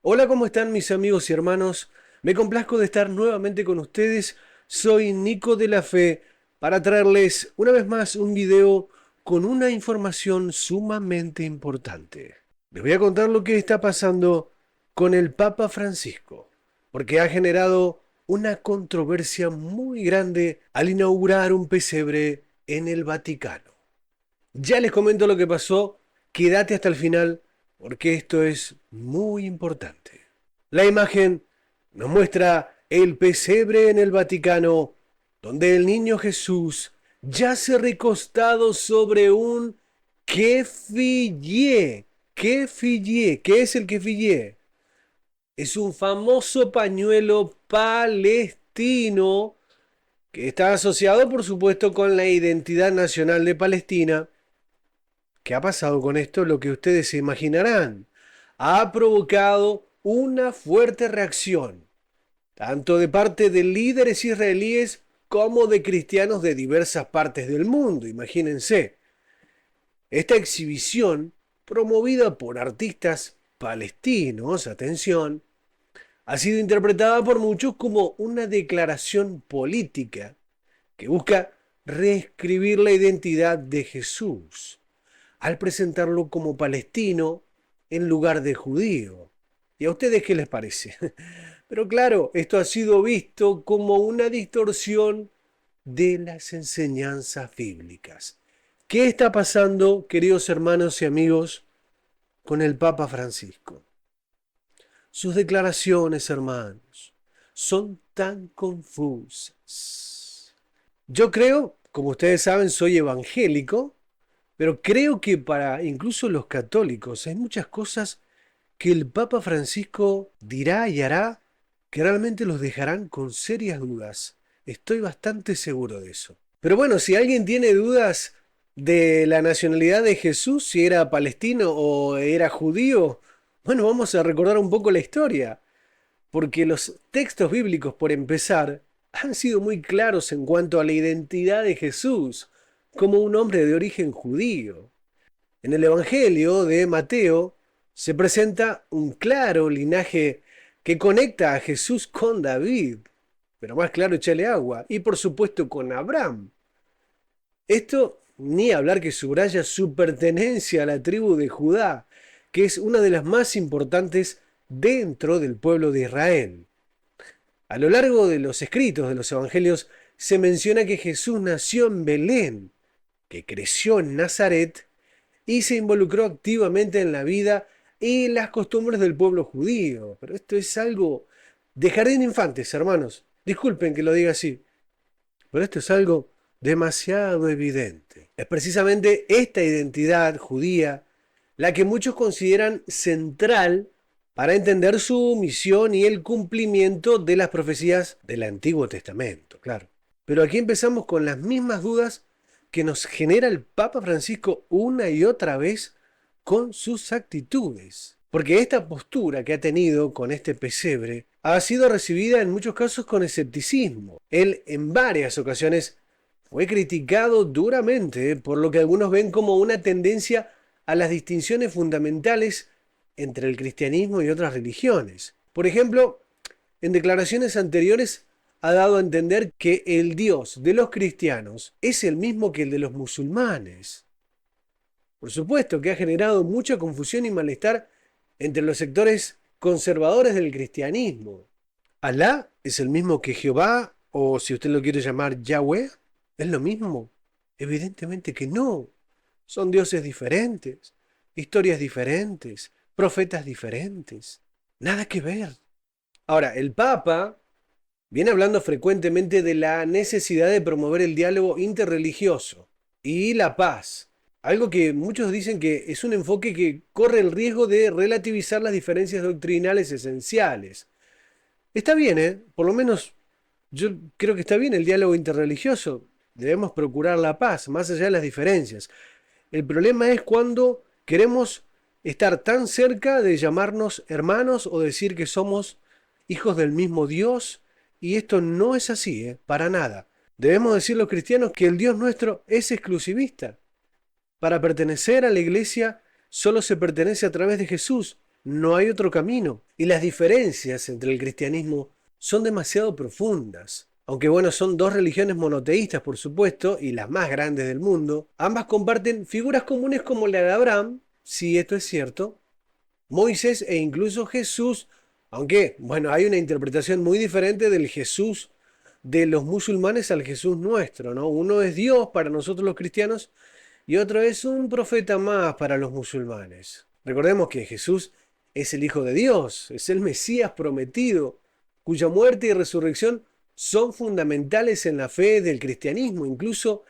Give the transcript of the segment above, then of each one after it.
Hola, ¿cómo están mis amigos y hermanos? Me complazco de estar nuevamente con ustedes. Soy Nico de la Fe para traerles una vez más un video con una información sumamente importante. Les voy a contar lo que está pasando con el Papa Francisco, porque ha generado una controversia muy grande al inaugurar un pesebre en el Vaticano. Ya les comento lo que pasó, quédate hasta el final porque esto es muy importante. La imagen nos muestra el pesebre en el Vaticano, donde el niño Jesús yace recostado sobre un kefillé. Kefillé, ¿qué es el kefillé? Es un famoso pañuelo palestino que está asociado, por supuesto, con la identidad nacional de Palestina. ¿Qué ha pasado con esto? Lo que ustedes se imaginarán. Ha provocado una fuerte reacción, tanto de parte de líderes israelíes como de cristianos de diversas partes del mundo. Imagínense, esta exhibición, promovida por artistas palestinos, atención, ha sido interpretada por muchos como una declaración política que busca reescribir la identidad de Jesús al presentarlo como palestino en lugar de judío. ¿Y a ustedes qué les parece? Pero claro, esto ha sido visto como una distorsión de las enseñanzas bíblicas. ¿Qué está pasando, queridos hermanos y amigos, con el Papa Francisco? Sus declaraciones, hermanos, son tan confusas. Yo creo, como ustedes saben, soy evangélico, pero creo que para incluso los católicos hay muchas cosas que el Papa Francisco dirá y hará que realmente los dejarán con serias dudas. Estoy bastante seguro de eso. Pero bueno, si alguien tiene dudas de la nacionalidad de Jesús, si era palestino o era judío, bueno, vamos a recordar un poco la historia, porque los textos bíblicos, por empezar, han sido muy claros en cuanto a la identidad de Jesús como un hombre de origen judío. En el Evangelio de Mateo se presenta un claro linaje que conecta a Jesús con David, pero más claro, échale agua, y por supuesto con Abraham. Esto ni hablar que subraya su pertenencia a la tribu de Judá, que es una de las más importantes dentro del pueblo de Israel. A lo largo de los escritos de los evangelios se menciona que Jesús nació en Belén, que creció en Nazaret y se involucró activamente en la vida y las costumbres del pueblo judío. Pero esto es algo de jardín de infantes, hermanos. Disculpen que lo diga así, pero esto es algo demasiado evidente. Es precisamente esta identidad judía la que muchos consideran central para entender su misión y el cumplimiento de las profecías del Antiguo Testamento, claro. Pero aquí empezamos con las mismas dudas que nos genera el Papa Francisco una y otra vez con sus actitudes. Porque esta postura que ha tenido con este pesebre ha sido recibida en muchos casos con escepticismo. Él en varias ocasiones fue criticado duramente por lo que algunos ven como una tendencia a las distinciones fundamentales entre el cristianismo y otras religiones. Por ejemplo, en declaraciones anteriores ha dado a entender que el Dios de los cristianos es el mismo que el de los musulmanes. Por supuesto que ha generado mucha confusión y malestar entre los sectores conservadores del cristianismo. ¿Alá es el mismo que Jehová o si usted lo quiere llamar Yahweh? ¿Es lo mismo? Evidentemente que no. Son dioses diferentes, historias diferentes, profetas diferentes. Nada que ver. Ahora, el Papa viene hablando frecuentemente de la necesidad de promover el diálogo interreligioso y la paz, algo que muchos dicen que es un enfoque que corre el riesgo de relativizar las diferencias doctrinales esenciales. Está bien, ¿eh? Por lo menos yo creo que está bien el diálogo interreligioso. Debemos procurar la paz, más allá de las diferencias. El problema es cuando queremos estar tan cerca de llamarnos hermanos o decir que somos hijos del mismo Dios, y esto no es así, para nada. Debemos decir los cristianos que el Dios nuestro es exclusivista. Para pertenecer a la iglesia solo se pertenece a través de Jesús, no hay otro camino. Y las diferencias entre el cristianismo son demasiado profundas. Aunque bueno, son dos religiones monoteístas, por supuesto, y las más grandes del mundo, ambas comparten figuras comunes como la de Abraham, si esto es cierto, Moisés e incluso Jesús, aunque bueno, hay una interpretación muy diferente del Jesús de los musulmanes al Jesús nuestro, ¿no? Uno es Dios para nosotros los cristianos y otro es un profeta más para los musulmanes. Recordemos que Jesús es el Hijo de Dios, es el Mesías prometido, cuya muerte y resurrección son fundamentales en la fe del cristianismo. Incluso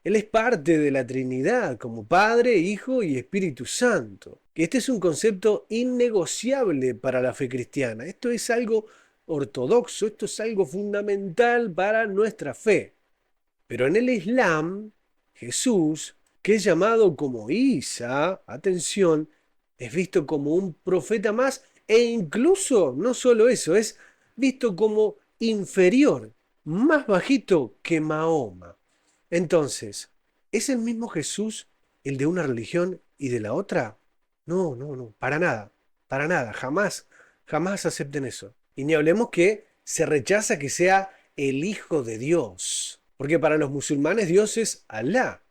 Él es parte de la Trinidad, como Padre, Hijo y Espíritu Santo. Este es un concepto innegociable para la fe cristiana. Esto es algo ortodoxo, esto es algo fundamental para nuestra fe. Pero en el Islam, Jesús, que es llamado como Isa, atención, es visto como un profeta más e incluso, no solo eso, es visto como inferior, más bajito que Mahoma. Entonces, ¿es el mismo Jesús el de una religión y de la otra? No, no, no, para nada, jamás, jamás acepten eso. Y ni hablemos que se rechaza que sea el Hijo de Dios, porque para los musulmanes Dios es Alá,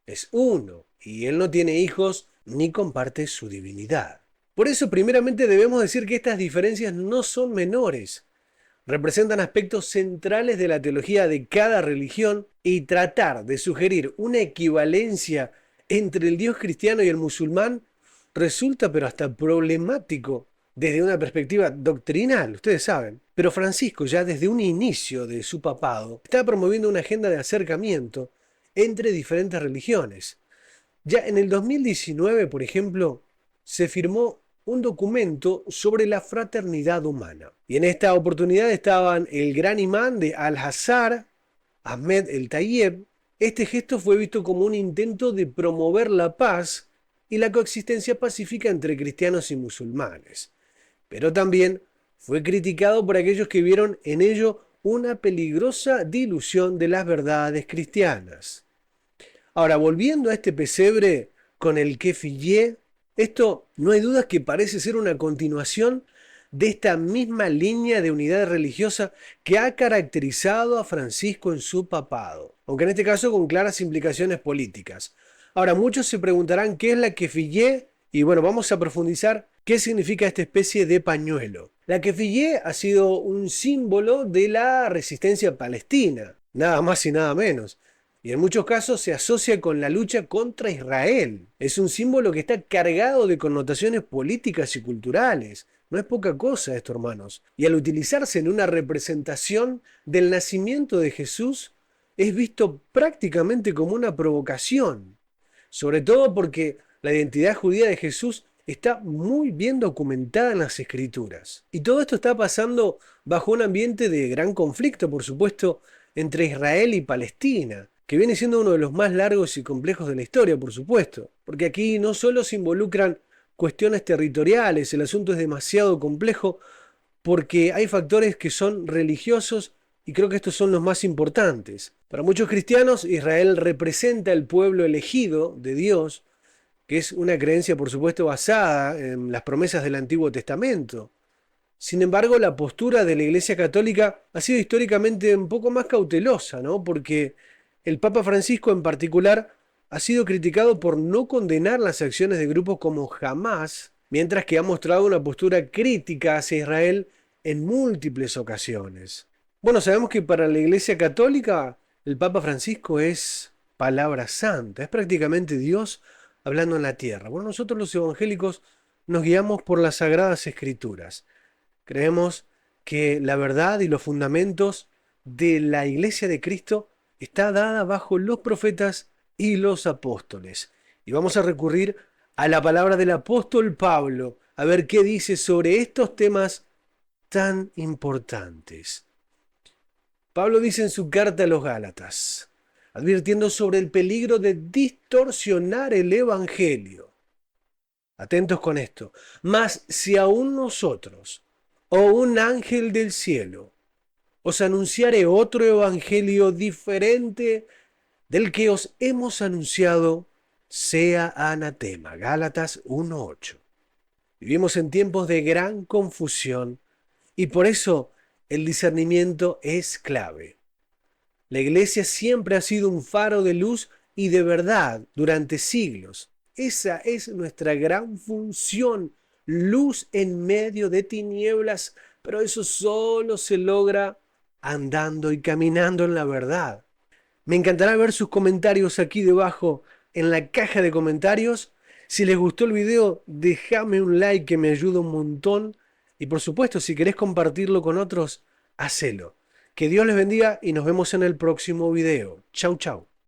es uno, y Él no tiene hijos ni comparte su divinidad. Por eso, primeramente debemos decir que estas diferencias no son menores, representan aspectos centrales de la teología de cada religión y tratar de sugerir una equivalencia entre el Dios cristiano y el musulmán resulta pero hasta problemático desde una perspectiva doctrinal, ustedes saben. Pero Francisco ya desde un inicio de su papado está promoviendo una agenda de acercamiento entre diferentes religiones. Ya en el 2019, por ejemplo, se firmó un documento sobre la fraternidad humana. Y en esta oportunidad estaban el gran imán de Al-Azhar, Ahmed El Tayeb. Este gesto fue visto como un intento de promover la paz y la coexistencia pacífica entre cristianos y musulmanes. Pero también fue criticado por aquellos que vieron en ello una peligrosa dilución de las verdades cristianas. Ahora, volviendo a este pesebre con el kefiyé, esto no hay dudas que parece ser una continuación de esta misma línea de unidad religiosa que ha caracterizado a Francisco en su papado, aunque en este caso con claras implicaciones políticas. Ahora, muchos se preguntarán qué es la kefiyé y bueno, vamos a profundizar qué significa esta especie de pañuelo. La kefiyé ha sido un símbolo de la resistencia palestina, nada más y nada menos. Y en muchos casos se asocia con la lucha contra Israel. Es un símbolo que está cargado de connotaciones políticas y culturales. No es poca cosa esto, hermanos. Y al utilizarse en una representación del nacimiento de Jesús, es visto prácticamente como una provocación. Sobre todo porque la identidad judía de Jesús está muy bien documentada en las Escrituras. Y todo esto está pasando bajo un ambiente de gran conflicto, por supuesto, entre Israel y Palestina, que viene siendo uno de los más largos y complejos de la historia, por supuesto, porque aquí no solo se involucran cuestiones territoriales, el asunto es demasiado complejo porque hay factores que son religiosos y creo que estos son los más importantes. Para muchos cristianos, Israel representa el pueblo elegido de Dios, que es una creencia, por supuesto, basada en las promesas del Antiguo Testamento. Sin embargo, la postura de la Iglesia Católica ha sido históricamente un poco más cautelosa, ¿no? Porque el Papa Francisco en particular ha sido criticado por no condenar las acciones de grupos como Hamas, mientras que ha mostrado una postura crítica hacia Israel en múltiples ocasiones. Bueno, sabemos que para la Iglesia Católica el Papa Francisco es palabra santa, es prácticamente Dios hablando en la tierra. Bueno, nosotros los evangélicos nos guiamos por las Sagradas Escrituras. Creemos que la verdad y los fundamentos de la Iglesia de Cristo está dada bajo los profetas y los apóstoles. Y vamos a recurrir a la palabra del apóstol Pablo, a ver qué dice sobre estos temas tan importantes. Pablo dice en su carta a los Gálatas, advirtiendo sobre el peligro de distorsionar el Evangelio. Atentos con esto. Mas si aún nosotros, o un ángel del cielo, os anunciare otro evangelio diferente del que os hemos anunciado, sea anatema. Gálatas 1:8. Vivimos en tiempos de gran confusión y por eso el discernimiento es clave. La iglesia siempre ha sido un faro de luz y de verdad durante siglos. Esa es nuestra gran función, luz en medio de tinieblas, pero eso solo se logra andando y caminando en la verdad. Me encantará ver sus comentarios aquí debajo en la caja de comentarios. Si les gustó el video, déjame un like que me ayuda un montón. Y por supuesto, si querés compartirlo con otros, hacelo. Que Dios les bendiga y nos vemos en el próximo video. Chau, chau.